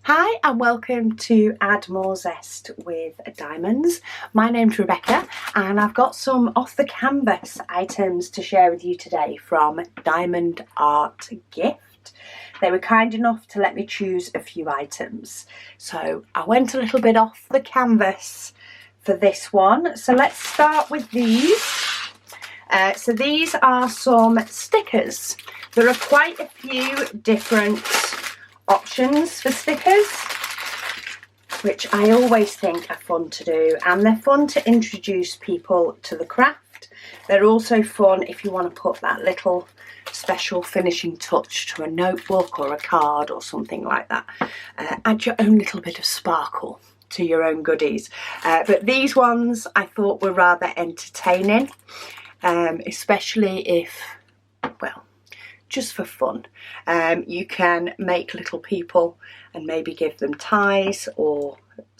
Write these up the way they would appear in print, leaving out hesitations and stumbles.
Hi and welcome to Add More Zest with Diamonds. My name's Rebecca and I've got some off the canvas items to share with you today from Diamond Art Gift. They were kind enough to let me choose a few items. So I went a little bit off the canvas for this one. So let's start with these. So these are some stickers. There are quite a few different options for stickers, which I always think are fun to do, and they're fun to introduce people to the craft. They're also fun if you want to put that little special finishing touch to a notebook or a card or something like that. Add your own little bit of sparkle to your own goodies. But these ones I thought were rather entertaining, especially if, well, just for fun. You can make little people and maybe give them ties or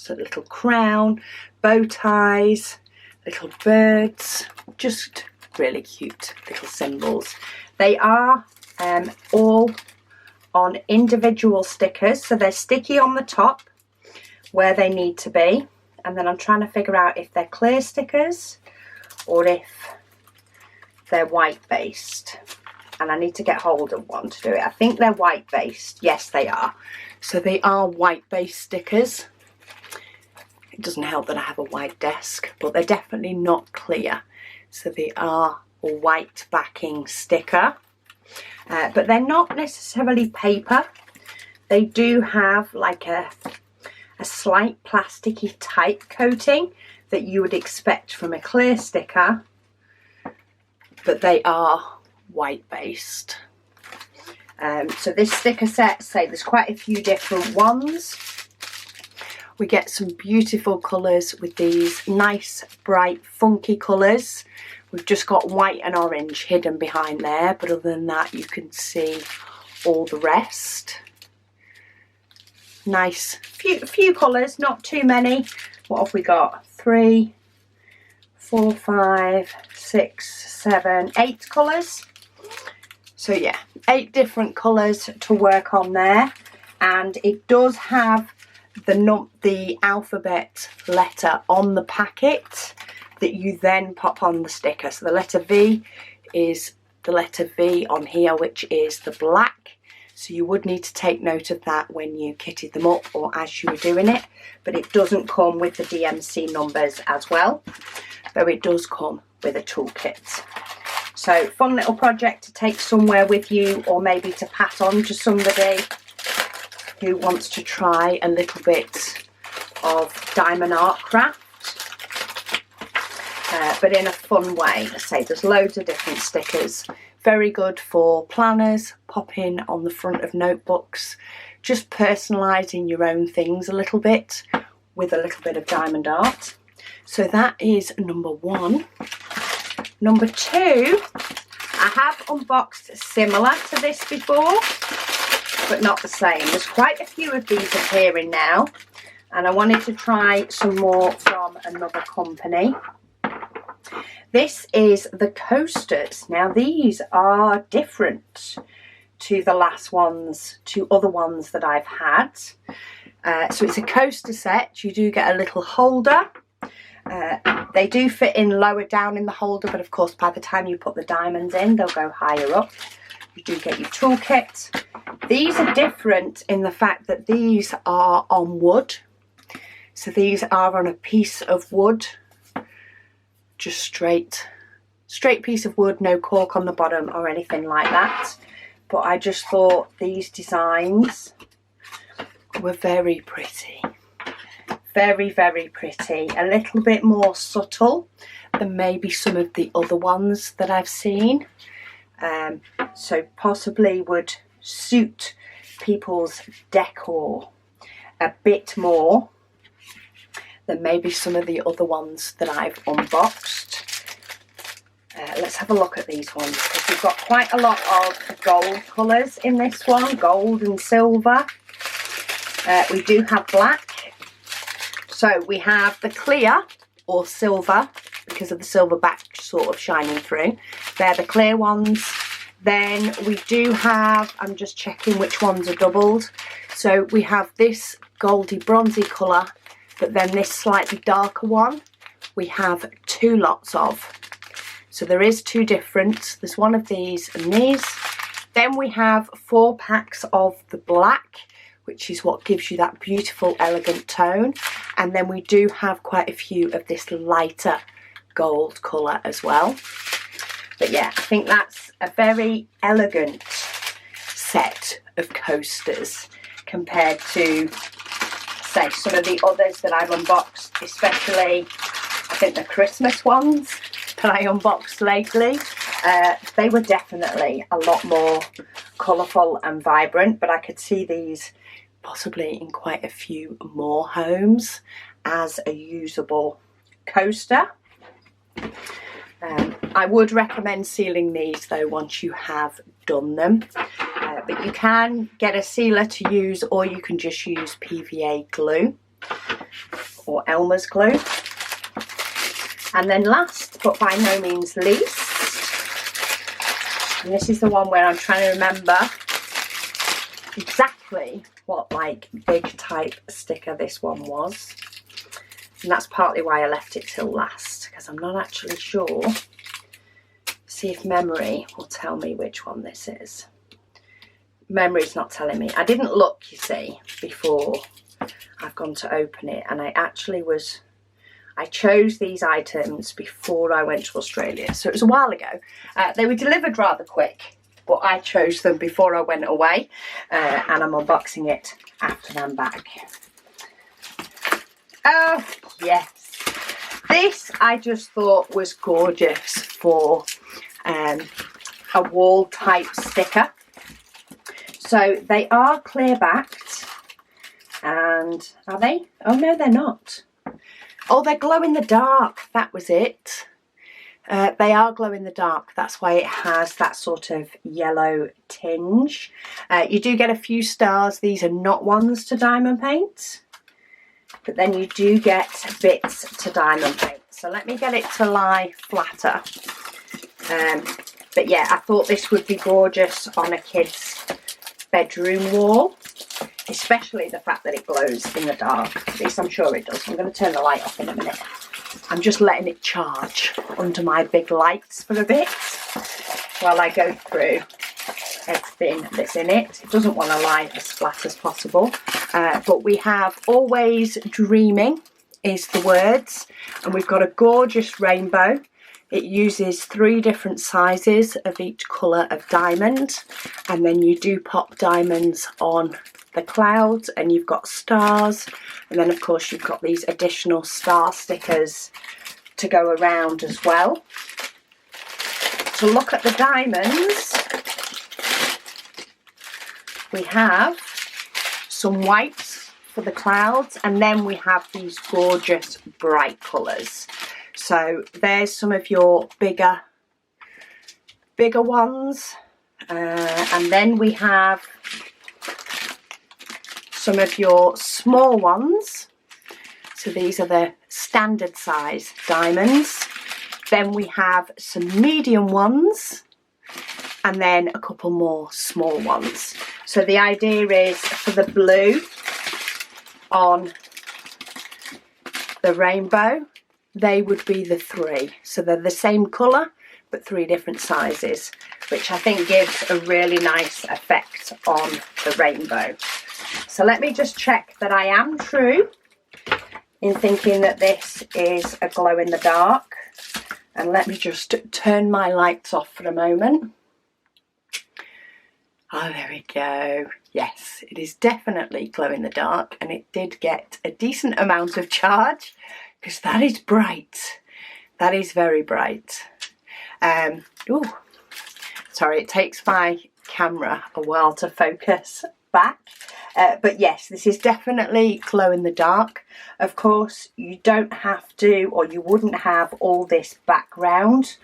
a little crown, bow ties, little birds, just really cute little symbols. They are all on individual stickers, so they're sticky on the top where they need to be, and then I'm trying to figure out if they're clear stickers or if they're white based. And I need to get hold of one to do it. I think they're white based. Yes, they are. So they are white based stickers. It doesn't help that I have a white desk, but they're definitely not clear. So they are a white backing sticker. But they're not necessarily paper. They do have like a slight plasticky type coating that you would expect from a clear sticker. But they are white based. So this sticker set, say there's quite a few different ones. We get some beautiful colours with these nice bright funky colours. We've just got white and orange hidden behind there, but other than that you can see all the rest. Nice few colours, not too many. What have we got? 3, 4, 5, 6, 7, 8 colours. So yeah, 8 different colours to work on there, and it does have the alphabet letter on the packet that you then pop on the sticker. So the letter V is the letter V on here, which is the black. So you would need to take note of that when you kitted them up or as you were doing it, but it doesn't come with the DMC numbers as well, though it does come with a toolkit. So fun little project to take somewhere with you, or maybe to pass on to somebody who wants to try a little bit of diamond art craft, but in a fun way. Let's say there's loads of different stickers. Very good for planners, popping on the front of notebooks, just personalising your own things a little bit with a little bit of diamond art. So that is number 1. Number 2, I have unboxed similar to this before, but not the same. There's quite a few of these appearing now, and I wanted to try some more from another company. This is the coasters. Now these are different to the last ones, to other ones that I've had. So it's a coaster set. You do get a little holder. They do fit in lower down in the holder, but of course by the time you put the diamonds in, they'll go higher up. You do get your toolkit. These are different in the fact that these are on wood. So these are on a piece of wood, just straight piece of wood, no cork on the bottom or anything like that. But I just thought these designs were very pretty. Very, very pretty. A little bit more subtle than maybe some of the other ones that I've seen. So possibly would suit people's decor a bit more than maybe some of the other ones that I've unboxed. Let's have a look at these ones, because we've got quite a lot of gold colours in this one, gold and silver. We do have black. So we have the clear or silver, because of the silver back sort of shining through. They're the clear ones. Then we do have, I'm just checking which ones are doubled. So we have this goldy bronzy colour, but then this slightly darker one we have 2 lots of. So there is 2 different. There's one of these and these. Then we have 4 packs of the black, which is what gives you that beautiful elegant tone. And then we do have quite a few of this lighter gold colour as well. But yeah, I think that's a very elegant set of coasters compared to, say, some of the others that I've unboxed, especially I think the Christmas ones that I unboxed lately. They were definitely a lot more colourful and vibrant, but I could see these possibly in quite a few more homes as a usable coaster. I would recommend sealing these though once you have done them, but you can get a sealer to use, or you can just use PVA glue or Elmer's glue. And then last but by no means least, and this is the one where I'm trying to remember exactly what like big type sticker this one was, and that's partly why I left it till last, because I'm not actually sure. See if memory will tell me which one this is. Memory's not telling me. I didn't look, you see, before I've gone to open it, and I chose these items before I went to Australia, so it was a while ago. They were delivered rather quick, but I chose them before I went away, and I'm unboxing it after I'm back. Oh yes, this I just thought was gorgeous for a wall type sticker. So they are clear backed, and are they? Oh no, they're not. Oh, they're glow in the dark, that was it. They are glow in the dark, that's why it has that sort of yellow tinge. You do get a few stars. These are not ones to diamond paint, but then you do get bits to diamond paint. So let me get it to lie flatter. But yeah, I thought this would be gorgeous on a kid's bedroom wall, especially the fact that it glows in the dark. At least I'm sure it does. I'm going to turn the light off in a minute. I'm just letting it charge under my big lights for a bit while I go through everything that's in it. It doesn't want to lie as flat as possible. But we have Always Dreaming is the words, and we've got a gorgeous rainbow. It uses 3 different sizes of each colour of diamond, and then you do pop diamonds on the clouds, and you've got stars, and then of course you've got these additional star stickers to go around as well. To look at the diamonds, we have some whites for the clouds, and then we have these gorgeous bright colours. So there's some of your bigger ones, and then we have some of your small ones. So these are the standard size diamonds. Then we have some medium ones, and then a couple more small ones. So the idea is for the blue on the rainbow, they would be the 3. So they're the same colour, but 3 different sizes, which I think gives a really nice effect on the rainbow. So let me just check that I am true in thinking that this is a glow in the dark. And let me just turn my lights off for a moment. Oh, there we go. Yes, it is definitely glow in the dark, and it did get a decent amount of charge, because that is bright. That is very bright. Ooh, sorry, it takes my camera a while to focus back. But yes, this is definitely glow in the dark. Of course, you don't have to, or you wouldn't have all this background,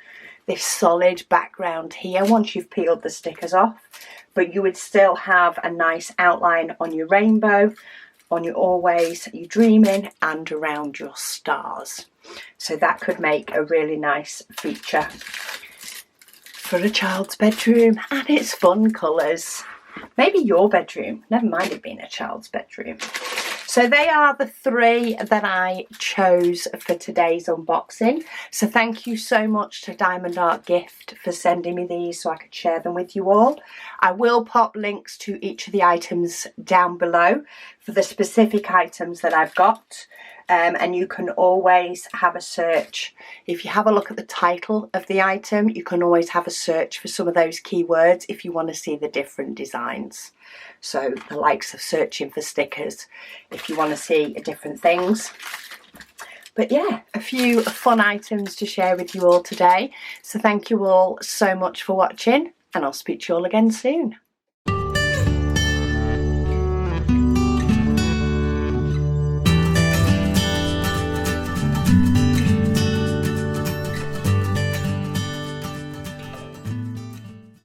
this solid background here once you've peeled the stickers off, but you would still have a nice outline on your rainbow, on your Always, your Dreaming, and around your stars. So that could make a really nice feature for a child's bedroom, and it's fun colours. Maybe your bedroom, never mind it being a child's bedroom. So they are the 3 that I chose for today's unboxing. So thank you so much to Diamond Art Gift for sending me these so I could share them with you all. I will pop links to each of the items down below for the specific items that I've got. And you can always have a search. If you have a look at the title of the item, you can always have a search for some of those keywords if you want to see the different designs. So the likes of searching for stickers if you want to see different things. But yeah, a few fun items to share with you all today. So thank you all so much for watching, and I'll speak to you all again soon.